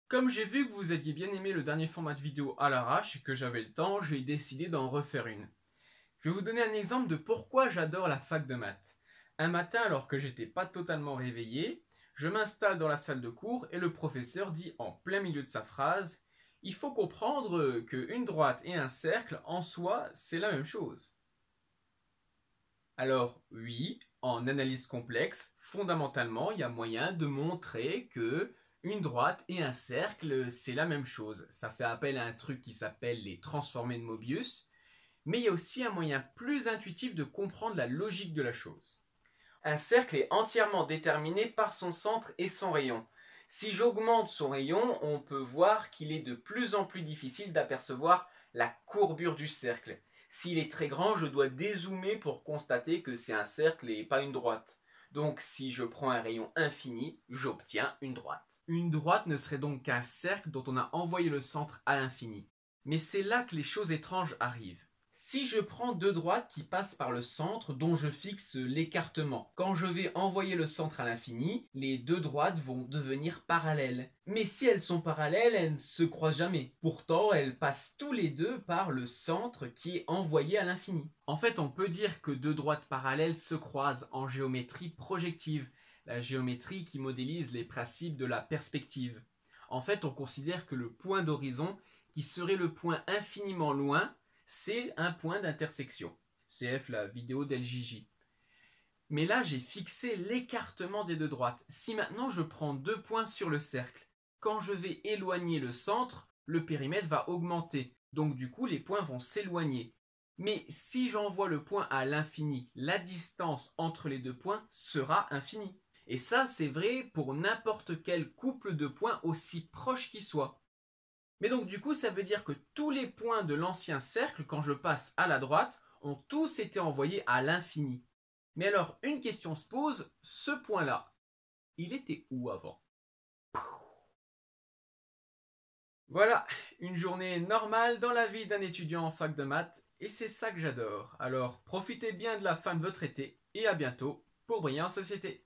Comme j'ai vu que vous aviez bien aimé le dernier format de vidéo à l'arrache et que j'avais le temps, j'ai décidé d'en refaire une. Je vais vous donner un exemple de pourquoi j'adore la fac de maths. Un matin, alors que j'étais pas totalement réveillé, je m'installe dans la salle de cours et le professeur dit en plein milieu de sa phrase: il faut comprendre qu'une droite et un cercle, en soi, c'est la même chose. Alors oui, en analyse complexe, fondamentalement, il y a moyen de montrer que une droite et un cercle, c'est la même chose. Ça fait appel à un truc qui s'appelle les transformés de Mobius, mais il y a aussi un moyen plus intuitif de comprendre la logique de la chose. Un cercle est entièrement déterminé par son centre et son rayon. Si j'augmente son rayon, on peut voir qu'il est de plus en plus difficile d'apercevoir la courbure du cercle. S'il est très grand, je dois dézoomer pour constater que c'est un cercle et pas une droite. Donc si je prends un rayon infini, j'obtiens une droite. Une droite ne serait donc qu'un cercle dont on a envoyé le centre à l'infini. Mais c'est là que les choses étranges arrivent. Si je prends deux droites qui passent par le centre dont je fixe l'écartement, quand je vais envoyer le centre à l'infini, les deux droites vont devenir parallèles. Mais si elles sont parallèles, elles ne se croisent jamais. Pourtant, elles passent tous les deux par le centre qui est envoyé à l'infini. En fait, on peut dire que deux droites parallèles se croisent en géométrie projective, la géométrie qui modélise les principes de la perspective. En fait, on considère que le point d'horizon, qui serait le point infiniment loin, c'est un point d'intersection. CF, la vidéo d'LJJ. Mais là, j'ai fixé l'écartement des deux droites. Si maintenant je prends deux points sur le cercle, quand je vais éloigner le centre, le périmètre va augmenter. Donc du coup, les points vont s'éloigner. Mais si j'envoie le point à l'infini, la distance entre les deux points sera infinie. Et ça, c'est vrai pour n'importe quel couple de points aussi proche qu'ils soient. Mais donc du coup, ça veut dire que tous les points de l'ancien cercle, quand je passe à la droite, ont tous été envoyés à l'infini. Mais alors, une question se pose, ce point-là, il était où avant? Voilà, une journée normale dans la vie d'un étudiant en fac de maths, et c'est ça que j'adore. Alors, profitez bien de la fin de votre été, et à bientôt pour briller en société.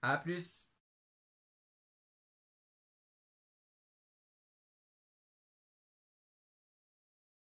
A plus!